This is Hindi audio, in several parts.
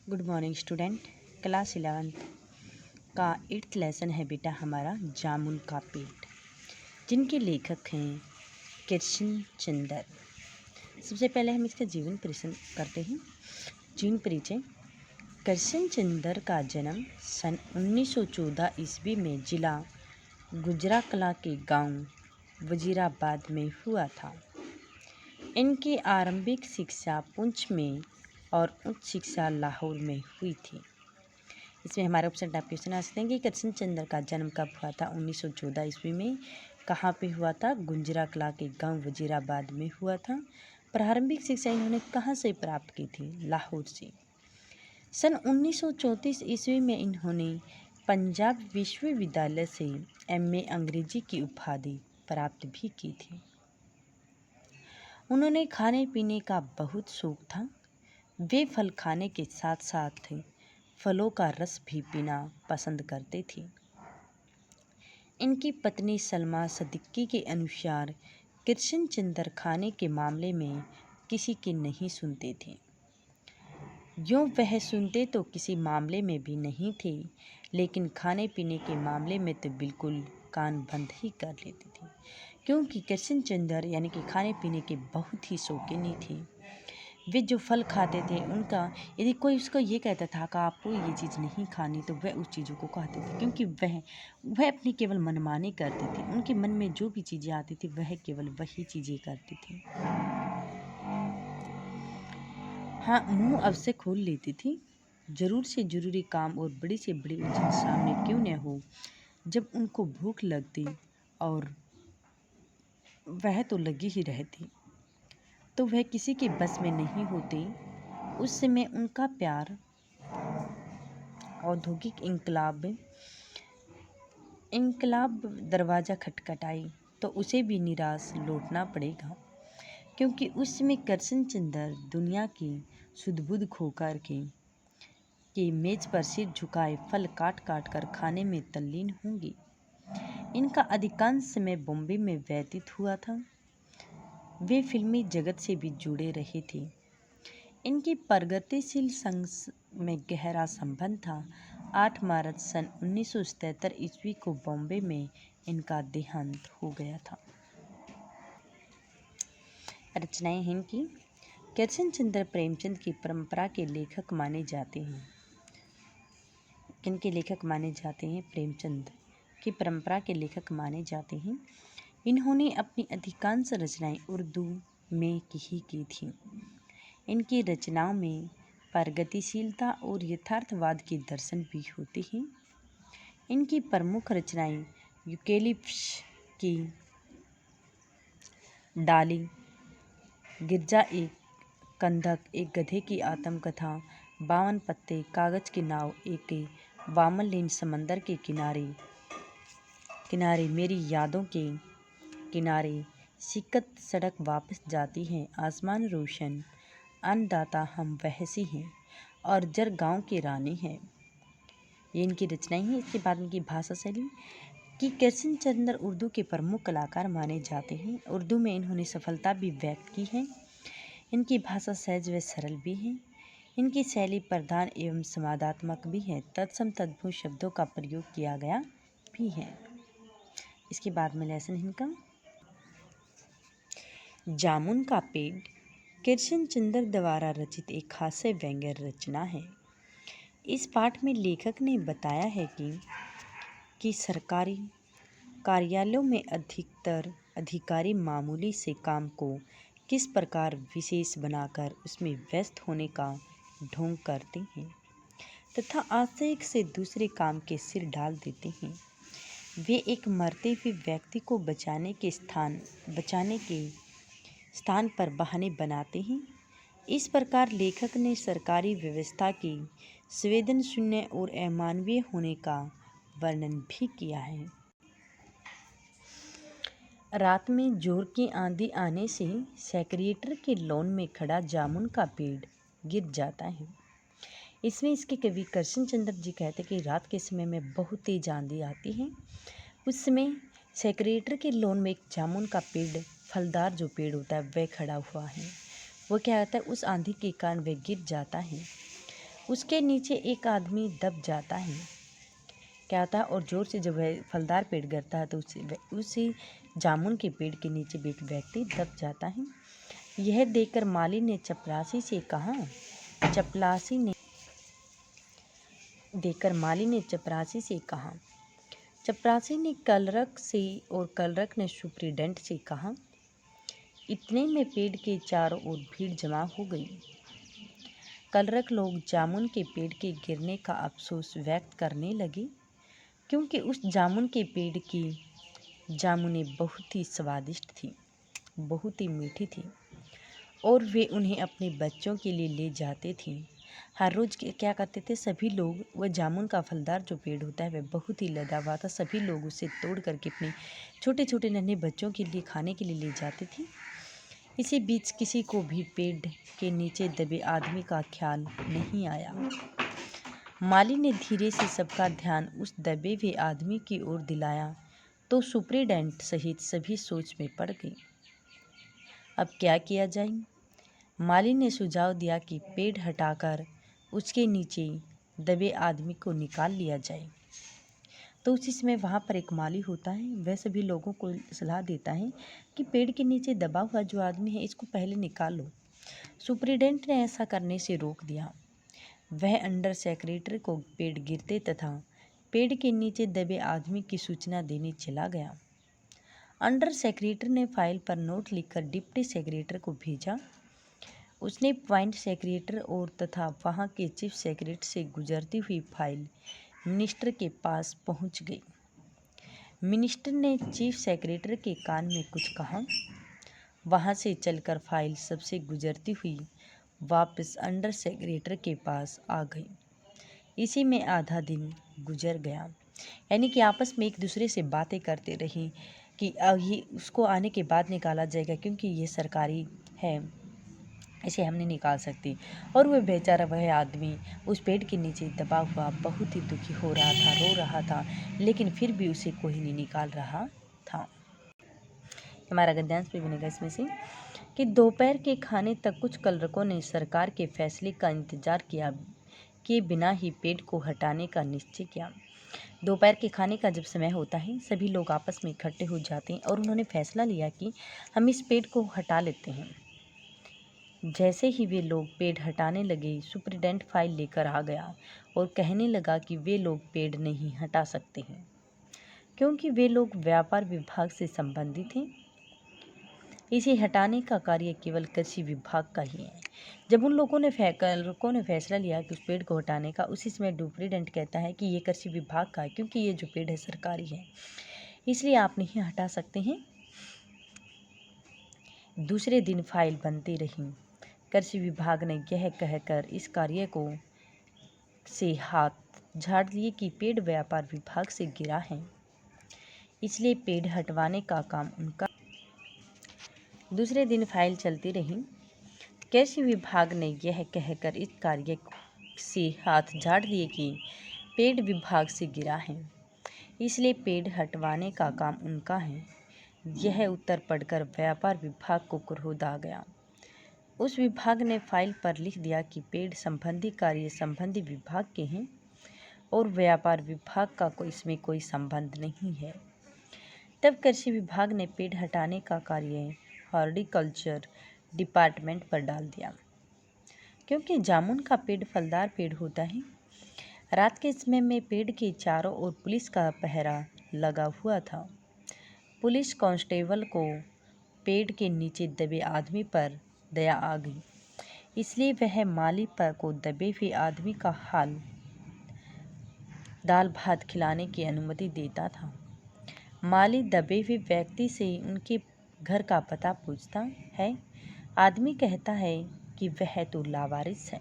Good morning student. Class 11th का 8th लेसन है बेटा हमारा जामुन का पेड़, जिनके लेखक हैं कृष्ण चंद्र। सबसे पहले हम इसका जीवन परिचय करते हैं। जीवन परिचय। कृष्ण चंद्र का जन्म सन 1914 ईस्वी में जिला गुजराकला के गांव वजीराबाद में हुआ था। इनकी आरंभिक शिक्षा पुंछ में और उच्च शिक्षा लाहौर में हुई थी। इसमें हमारे ऑप्शन टाइप क्वेश्चन आ सकते हैं कि कृष्ण चंद्र का जन्म कब हुआ था। 1914 ईस्वी में। कहाँ पे हुआ था? गुजराकला के गांव वजीराबाद में हुआ था। प्रारंभिक शिक्षा इन्होंने कहाँ से प्राप्त की थी? लाहौर से। सन 1934 ईस्वी में इन्होंने पंजाब विश्वविद्यालय से MA अंग्रेजी की उपाधि प्राप्त भी की थी। उन्होंने खाने पीने का बहुत शौक था। वे फल खाने के साथ साथ फलों का रस भी पीना पसंद करते थे। इनकी पत्नी सलमा सिद्दीकी के अनुसार कृष्ण चंद्र खाने के मामले में किसी की नहीं सुनते थे। यूँ वह सुनते तो किसी मामले में भी नहीं थे, लेकिन खाने पीने के मामले में तो बिल्कुल कान बंद ही कर लेते थे, क्योंकि कृष्ण चंद्र यानी कि खाने पीने के बहुत ही शौकीन थे। वे जो फल खाते थे उनका यदि कोई उसको ये कहता था कि आपको ये चीज़ नहीं खानी, तो वह उस चीज़ों को खाते थे, क्योंकि वह अपनी केवल मनमानी करते थे। उनके मन में जो भी चीज़ें आती थी वह केवल वही चीज़ें करते थे। हाँ, मुंह अब से खोल लेती थी। जरूर से जरूरी काम और बड़ी से बड़ी उलझन सामने क्यों न हो, जब उनको भूख लगती, और वह तो लगी ही रहती, तो वह किसी के बस में नहीं होते। उस समय उनका प्यार औद्योगिक इनकलाब दरवाज़ा खटखटाई तो उसे भी निराश लौटना पड़ेगा, क्योंकि उस समय कृष्ण चंद्र दुनिया की सुध-बुध खोकर के मेज पर सिर झुकाए फल काट काट कर खाने में तल्लीन होंगी। इनका अधिकांश समय बॉम्बे में व्यतीत हुआ था। वे फिल्मी जगत से भी जुड़े रहे थे। इनकी प्रगतिशील संघ में गहरा संबंध था। 8 मार्च सन 1977 ईस्वी को बॉम्बे में इनका देहांत हो गया था। रचनाएं हैं इनकी। कृष्ण चंद्र प्रेमचंद की परंपरा के लेखक माने जाते हैं। किनके लेखक माने जाते हैं? प्रेमचंद की परंपरा के लेखक माने जाते हैं। इन्होंने अपनी अधिकांश रचनाएं उर्दू में की थीं। इनकी रचनाओं में प्रगतिशीलता और यथार्थवाद के दर्शन भी होते हैं। इनकी प्रमुख रचनाएं यूकेलिप्टस की डाली, गिरजा एक कंधक, एक गधे की आत्मकथा, 52 पत्ते, कागज की नाव, एक वामनलीन समंदर के किनारे किनारे, मेरी यादों के किनारे, सिकत सड़क वापस जाती है, आसमान रोशन, अन्नदाता हम वहसी हैं, और जर गांव की रानी है। ये इनकी रचनाएं हैं। इसके बाद इनकी भाषा शैली कि कृष्ण चंद्र उर्दू के प्रमुख कलाकार माने जाते हैं। उर्दू में इन्होंने सफलता भी व्यक्त की है। इनकी भाषा सहज व सरल भी है। इनकी शैली प्रधान एवं संवादात्मक भी है। तत्सम तद्भव शब्दों का प्रयोग किया गया भी है। इसके बाद में लेसन इनका जामुन का पेड़ कृष्ण चंद्र द्वारा रचित एक हास्य व्यंग्य रचना है। इस पाठ में लेखक ने बताया है कि सरकारी कार्यालयों में अधिकतर अधिकारी मामूली से काम को किस प्रकार विशेष बनाकर उसमें व्यस्त होने का ढोंग करते हैं तथा आशय से दूसरे काम के सिर डाल देते हैं। वे एक मरते हुए व्यक्ति को बचाने के स्थान पर बहाने बनाते हैं। इस प्रकार लेखक ने सरकारी व्यवस्था की संवेदन शून्य और अमानवीय होने का वर्णन भी किया है। रात में जोर की आंधी आने से सेक्रेटरी के लॉन में खड़ा जामुन का पेड़ गिर जाता है। इसमें इसके कवि कृष्ण चंद्र जी कहते कि रात के समय में बहुत तेज आंधी आती है। उस समय सेक्रेटरी के लॉन में एक जामुन का पेड़, फलदार जो पेड़ होता है, वह खड़ा हुआ है। वो क्या होता है, उस आंधी के कारण वह गिर जाता है। उसके नीचे एक आदमी दब जाता है। क्या होता है, और ज़ोर से जब वह फलदार पेड़ गिरता है तो उसी जामुन के पेड़ के नीचे एक व्यक्ति दब जाता है। यह देखकर माली ने चपरासी से कहा चपरासी ने कलरक ने सुपरिटेंडेंट से कहा। इतने में पेड़ के चारों ओर भीड़ जमा हो गई। कलरक लोग जामुन के पेड़ के गिरने का अफसोस व्यक्त करने लगे, क्योंकि उस जामुन के पेड़ की जामुनें बहुत ही स्वादिष्ट थी, बहुत ही मीठी थी, और वे उन्हें अपने बच्चों के लिए ले जाते थे। हर रोज़ क्या करते थे सभी लोग, वह जामुन का फलदार जो पेड़ होता है वह बहुत ही लदा हुआ था, सभी लोग उसे तोड़ करके अपने छोटे छोटे नन्हे बच्चों के लिए खाने के लिए ले जाते थे। इसी बीच किसी को भी पेड़ के नीचे दबे आदमी का ख्याल नहीं आया। माली ने धीरे से सबका ध्यान उस दबे हुए आदमी की ओर दिलाया तो सुपरिटेंडेंट सहित सभी सोच में पड़ गए। अब क्या किया जाए? माली ने सुझाव दिया कि पेड़ हटाकर उसके नीचे दबे आदमी को निकाल लिया जाए। तो उसी समय वहाँ पर एक माली होता है, वह सभी लोगों को सलाह देता है कि पेड़ के नीचे दबा हुआ जो आदमी है इसको पहले निकाल लो। सुपरिटेंडेंट ने ऐसा करने से रोक दिया। वह अंडर सेक्रेटरी को पेड़ गिरते तथा पेड़ के नीचे दबे आदमी की सूचना देने चला गया। अंडर सेक्रेटरी ने फाइल पर नोट लिखकर डिप्टी सेक्रेटरी को भेजा। उसने पॉइंट सेक्रेटरी और तथा वहाँ के चीफ सेक्रेटरी से गुजरती हुई फाइल मिनिस्टर के पास पहुँच गई। मिनिस्टर ने चीफ सेक्रेटरी के कान में कुछ कहा। वहाँ से चलकर फाइल सबसे गुजरती हुई वापस अंडर सेक्रेटरी के पास आ गई। इसी में आधा दिन गुजर गया, यानी कि आपस में एक दूसरे से बातें करते रही कि ये उसको आने के बाद निकाला जाएगा, क्योंकि ये सरकारी है, इसे हम नहीं निकाल सकते। और वह बेचारा वह आदमी उस पेड़ के नीचे दबा हुआ बहुत ही दुखी हो रहा था, रो रहा था, लेकिन फिर भी उसे कोई नहीं निकाल रहा था। हमारा गद्यांश भी बनेगा इसमें से कि दोपहर के खाने तक कुछ कलरकों ने सरकार के फैसले का इंतजार किए बिना ही पेड़ को हटाने का निश्चय किया। दोपहर के खाने का जब समय होता है सभी लोग आपस में इकट्ठे हो जाते हैं और उन्होंने फैसला लिया कि हम इस पेड़ को हटा लेते हैं। जैसे ही वे लोग पेड़ हटाने लगे, सुपरिटेंडेंट फाइल लेकर आ गया और कहने लगा कि वे लोग पेड़ नहीं हटा सकते हैं, क्योंकि वे लोग व्यापार विभाग से संबंधित हैं। इसे हटाने का कार्य केवल कृषि विभाग का ही है। जब उन लोगों ने फैसला लिया कि उस पेड़ को हटाने का, उसी समय सुपरिटेंडेंट कहता है कि ये कृषि विभाग का है, क्योंकि ये जो पेड़ है सरकारी है, इसलिए आप नहीं हटा सकते हैं। दूसरे दिन फाइल बनती रही। कृषि विभाग ने यह कहकर इस कार्य को से हाथ झाड़ लिए कि पेड़ व्यापार विभाग से गिरा है, इसलिए पेड़ हटवाने का काम उनका। दूसरे दिन फाइल चलती रही। कृषि विभाग ने यह कहकर इस कार्य से हाथ झाड़ दिए कि पेड़ विभाग से गिरा है, इसलिए पेड़ हटवाने का काम उनका है। यह उत्तर पढ़कर व्यापार विभाग को क्रोध आ गया। उस विभाग ने फाइल पर लिख दिया कि पेड़ संबंधी कार्य संबंधी विभाग के हैं और व्यापार विभाग का इसमें कोई संबंध नहीं है। तब कृषि विभाग ने पेड़ हटाने का कार्य हॉर्टिकल्चर डिपार्टमेंट पर डाल दिया, क्योंकि जामुन का पेड़ फलदार पेड़ होता है। रात के समय में पेड़ के चारों ओर पुलिस का पहरा लगा हुआ था। पुलिस कांस्टेबल को पेड़ के नीचे दबे आदमी पर दया आ गई, इसलिए वह माली पर को दबे हुए आदमी का दाल भात खिलाने की अनुमति देता था। माली दबे हुए व्यक्ति से उनके घर का पता पूछता है। आदमी कहता है कि वह तो लावारिस है।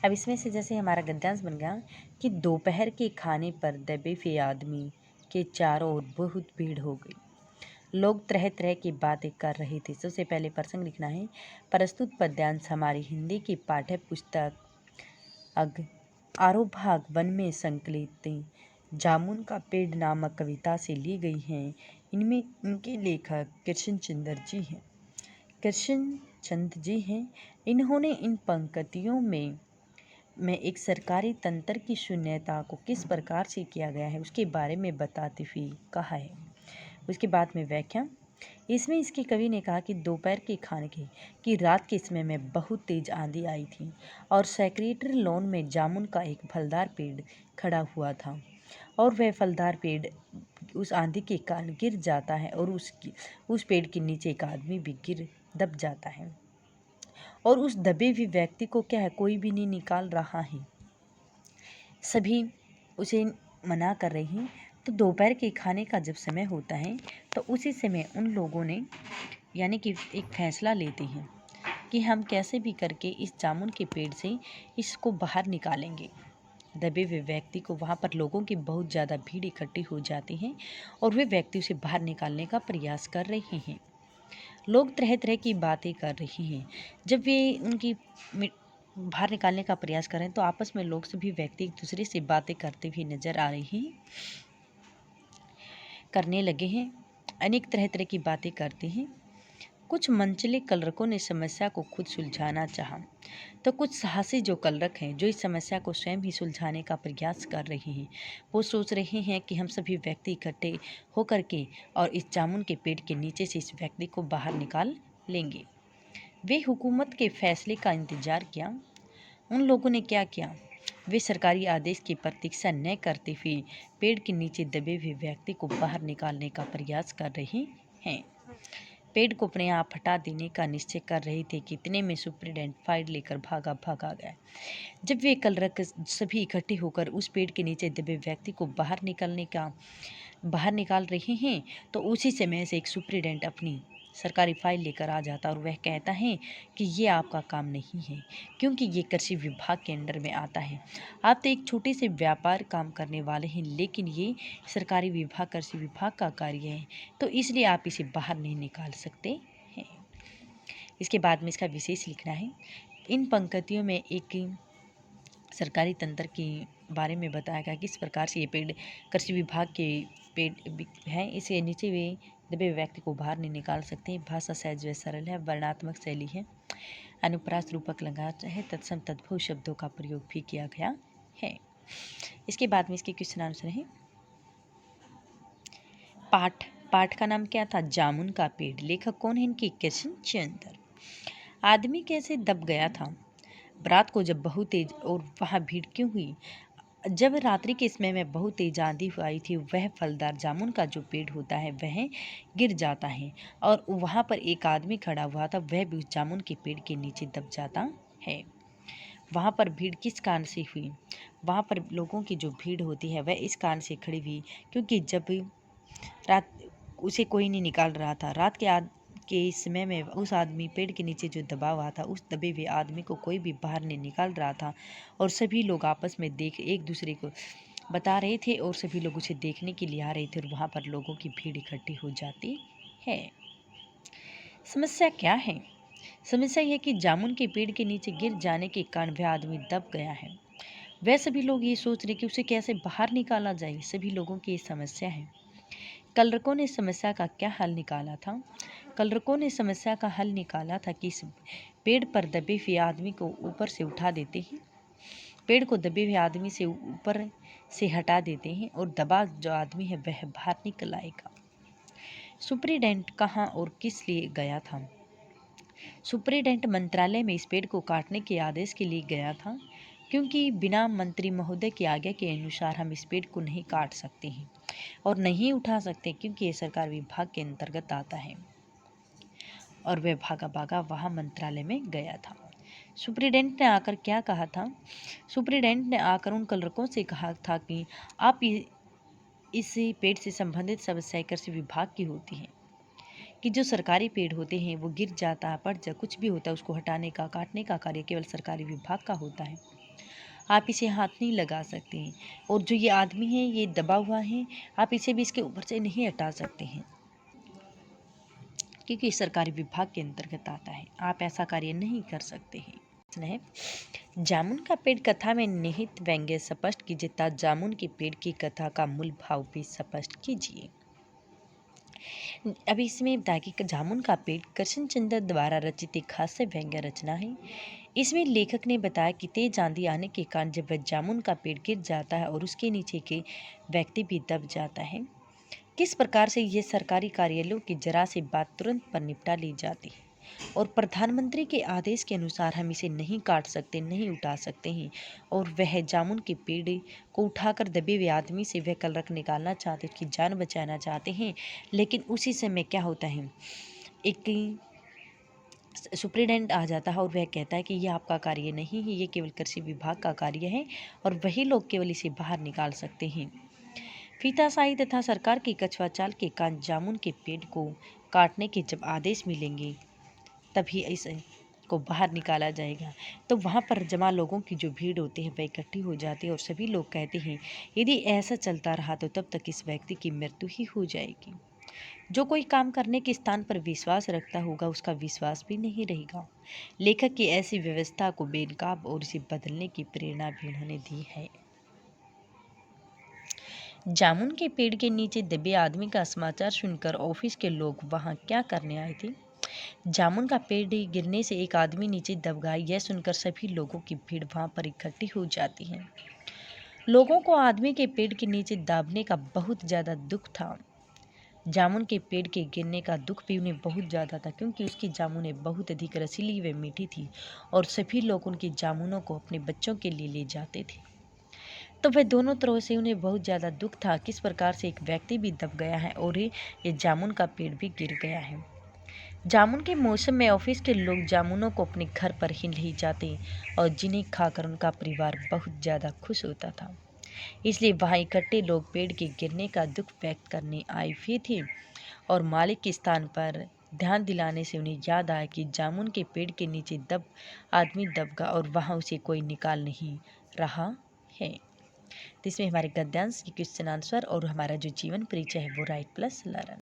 अब इसमें से जैसे हमारा गद्यांश बन गया कि दोपहर के खाने पर दबे हुए आदमी के चारों ओर बहुत भीड़ हो गई। लोग तरह तरह की बातें कर रहे थे। सबसे पहले प्रसंग लिखना है। प्रस्तुत पद्यांश हमारी हिंदी की पाठ्य पुस्तक आरोभाग वन में संकलित जामुन का पेड़ नामक कविता से ली गई हैं। इनके लेखक कृष्ण चंद्र जी हैं। कृष्ण चंद जी हैं। इन्होंने इन पंक्तियों में एक सरकारी तंत्र की शून्यता को किस प्रकार से किया गया है उसके बारे में बताते हुए कहा है। उसके बाद में व्याख्या। इसमें इसके कवि ने कहा कि दोपहर के खाने की रात के समय में बहुत तेज आंधी आई थी और सेक्रेटरी लॉन में जामुन का एक फलदार पेड़ खड़ा हुआ था और वह फलदार पेड़ उस आंधी के कारण गिर जाता है और उस पेड़ के नीचे एक आदमी भी दब जाता है और उस दबे हुए व्यक्ति को क्या है, कोई भी नहीं निकाल रहा है, सभी उसे मना कर रहे हैं। तो दोपहर के खाने का जब समय होता है तो उसी समय उन लोगों ने यानी कि एक फैसला लेते हैं कि हम कैसे भी करके इस जामुन के पेड़ से इसको बाहर निकालेंगे। दबे हुए व्यक्ति को वहाँ पर लोगों की बहुत ज़्यादा भीड़ इकट्ठी हो जाती है और वे व्यक्ति उसे बाहर निकालने का प्रयास कर रहे हैं। लोग तरह तरह की बातें कर रहे हैं। जब वे उनकी बाहर निकालने का प्रयास कर रहे हैं तो आपस में लोग सभी व्यक्ति एक दूसरे से बातें करते हुए नजर आ रहे हैं, करने लगे हैं, अनेक तरह तरह की बातें करते हैं। कुछ मंचले कलरकों ने समस्या को खुद सुलझाना चाहा तो कुछ साहसी जो कलरक हैं जो इस समस्या को स्वयं ही सुलझाने का प्रयास कर रहे हैं, वो सोच रहे हैं कि हम सभी व्यक्ति इकट्ठे होकर के और इस जामुन के पेड़ के नीचे से इस व्यक्ति को बाहर निकाल लेंगे। वे हुकूमत के फैसले का इंतजार किया। उन लोगों ने क्या किया, वे सरकारी आदेश की प्रतीक्षा न करते हुए पेड़ के नीचे दबे हुए व्यक्ति को बाहर निकालने का प्रयास कर रहे हैं। पेड़ को अपने आप हटा देने का निश्चय कर रहे थे कि इतने में सुप्रीडेंट फाइल लेकर भागा गया। जब वे कलरक सभी इकट्ठे होकर उस पेड़ के नीचे दबे व्यक्ति को बाहर निकाल रहे हैं तो उसी समय से एक सुप्रीडेंट अपनी सरकारी फाइल लेकर आ जाता और वह कहता है कि ये आपका काम नहीं है क्योंकि ये कृषि विभाग के अंडर में आता है। आप तो एक छोटे से व्यापार काम करने वाले हैं, लेकिन ये सरकारी विभाग कृषि विभाग का कार्य है, तो इसलिए आप इसे बाहर नहीं निकाल सकते हैं। इसके बाद में इसका विशेष लिखना है। इन पंक्तियों में एक सरकारी तंत्र के बारे में बताया गया किस प्रकार से ये पेड़ कृषि विभाग के पेड़ हैं। इसे नीचे वे दबे व्यक्ति को बाहर नहीं निकाल सकते। भाषा सहज व सरल है, वर्णात्मक शैली है, अनुप्रास रूपक अलंकार है, तत्सम तद्भव शब्दों का प्रयोग भी किया गया है। इसके बाद में इसके क्वेश्चन आंसर है। पाठ का नाम क्या था, जामुन का पेड़। लेखक कौन है इनकी, कृष्ण चंद्र। आदमी कैसे दब गया था, रात को जब बहुत तेज और वहाँ भीड़ क्यों हुई, जब रात्रि के समय में बहुत तेज आंधी आई थी, वह फलदार जामुन का जो पेड़ होता है वह गिर जाता है और वहाँ पर एक आदमी खड़ा हुआ था, वह भी उस जामुन के पेड़ के नीचे दब जाता है। वहाँ पर भीड़ किस कारण से हुई, वहाँ पर लोगों की जो भीड़ होती है वह इस कारण से खड़ी हुई क्योंकि जब रात उसे कोई नहीं निकाल रहा था, रात के समय में उस आदमी पेड़ के नीचे जो दबा हुआ था, उस दबे हुए आदमी को कोई भी बाहर नहीं निकाल रहा था और सभी लोग आपस में एक दूसरे को बता रहे थे और सभी लोग उसे देखने के लिए आ रहे थे और वहाँ पर लोगों की भीड़ इकट्ठी हो जाती है। समस्या क्या है, समस्या यह कि जामुन के पेड़ के नीचे गिर जाने के कारण वह आदमी दब गया है। वह सभी लोग ये सोच रहे कि उसे कैसे बाहर निकाला जाए, सभी लोगों की ये समस्या है। कलरकों ने समस्या का क्या हल निकाला था, कलरकों ने समस्या का हल निकाला था कि इस पेड़ पर दबे हुए आदमी को ऊपर से उठा देते हैं, पेड़ को दबे हुए आदमी से ऊपर से हटा देते हैं और दबा जो आदमी है वह बाहर निकल आएगा। सुप्रीडेंट कहाँ और किस लिए गया था, सुप्रीडेंट मंत्रालय में इस पेड़ को काटने के आदेश के लिए गया था क्योंकि बिना मंत्री महोदय की आज्ञा के अनुसार हम इस पेड़ को नहीं काट सकते हैं और नहीं उठा सकते क्योंकि ये सरकार विभाग के अंतर्गत आता है। और वह भागा वहाँ मंत्रालय में गया था। सुप्रीडेंट ने आकर क्या कहा था, सुप्रीडेंट ने आकर उन कलरकों से कहा था कि आप इस पेड़ से संबंधित समस्याएं कृषि विभाग की होती हैं कि जो सरकारी पेड़ होते हैं वो गिर जाता है, पड़ जा कुछ भी होता है उसको हटाने का काटने का कार्य केवल सरकारी विभाग का होता है, आप इसे हाथ नहीं लगा सकते हैं और जो ये आदमी है ये दबा हुआ है, आप इसे भी इसके ऊपर से नहीं हटा सकते हैं क्योंकि सरकारी विभाग के अंतर्गत आता है, आप ऐसा कार्य नहीं कर सकते हैं। जामुन का पेड़ कथा में निहित व्यंग्य स्पष्ट कीजिए तथा जामुन के पेड़ की कथा का मूल भाव भी स्पष्ट कीजिए। अभी इसमें बताया कि जामुन का पेड़ कृष्ण चंद्र द्वारा रचित एक हास्य व्यंग्य रचना है। इसमें लेखक ने बताया कि तेज आंधी आने के कारण जब वह जामुन का पेड़ गिर जाता है और उसके नीचे के व्यक्ति भी दब जाता है, किस प्रकार से यह सरकारी कार्यालयों की जरा सी बात तुरंत पर निपटा ली जाती है और प्रधानमंत्री के आदेश के अनुसार हम इसे नहीं काट सकते, नहीं उठा सकते हैं। और वह जामुन के पेड़ को उठाकर दबे हुए आदमी से वह कलरक निकालना चाहते, उसकी जान बचाना चाहते हैं। लेकिन उसी समय क्या होता है, एक सुप्रीडेंट आ जाता है और वह कहता है कि यह आपका कार्य नहीं है, ये केवल कृषि विभाग का कार्य है और वही लोग केवल इसे बाहर निकाल सकते हैं। फीताशाही तथा सरकार की कछुआ चाल के कारण जामुन के पेड़ को काटने के जब आदेश मिलेंगे तभी इसे को बाहर निकाला जाएगा। तो वहाँ पर जमा लोगों की जो भीड़ होती है वह इकट्ठी हो जाती है और सभी लोग कहते हैं यदि ऐसा चलता रहा तो तब तक इस व्यक्ति की मृत्यु ही हो जाएगी। जो कोई काम करने के स्थान पर विश्वास रखता होगा उसका विश्वास भी नहीं रहेगा। लेखक की ऐसी व्यवस्था को बेनकाब और इसे बदलने की प्रेरणा भी उन्होंने दी है। जामुन के पेड़ के नीचे दबे आदमी का समाचार सुनकर ऑफिस के लोग वहां क्या करने आए थे। जामुन का पेड़ गिरने से एक आदमी नीचे दब गया, यह सुनकर सभी लोगों की भीड़ वहां पर इकट्ठी हो जाती है। लोगों को आदमी के पेड़ के नीचे दबने का बहुत ज़्यादा दुख था। जामुन के पेड़ के गिरने का दुख भी उन्हें बहुत ज़्यादा था, क्योंकि उसकी जामुनें बहुत अधिक रसीली व मीठी थी और सभी लोग उनकी जामुनों को अपने बच्चों के लिए ले जाते थे। तो वह दोनों तरह से उन्हें बहुत ज़्यादा दुख था, किस प्रकार से एक व्यक्ति भी दब गया है और ये जामुन का पेड़ भी गिर गया है। जामुन के मौसम में ऑफिस के लोग जामुनों को अपने घर पर ही ले जाते और जिन्हें खाकर उनका परिवार बहुत ज़्यादा खुश होता था। इसलिए वहाँ इकट्ठे लोग पेड़ के गिरने का दुख व्यक्त करने आए हुए थे और मालिक के स्थान पर ध्यान दिलाने से उन्हें याद आया कि जामुन के पेड़ के नीचे आदमी दब गया और वहाँ उसे कोई निकाल नहीं रहा है। तो इसमें हमारे गद्यांश की क्वेश्चन आंसर और हमारा जो जीवन परिचय है वो राइट प्लस लर्न।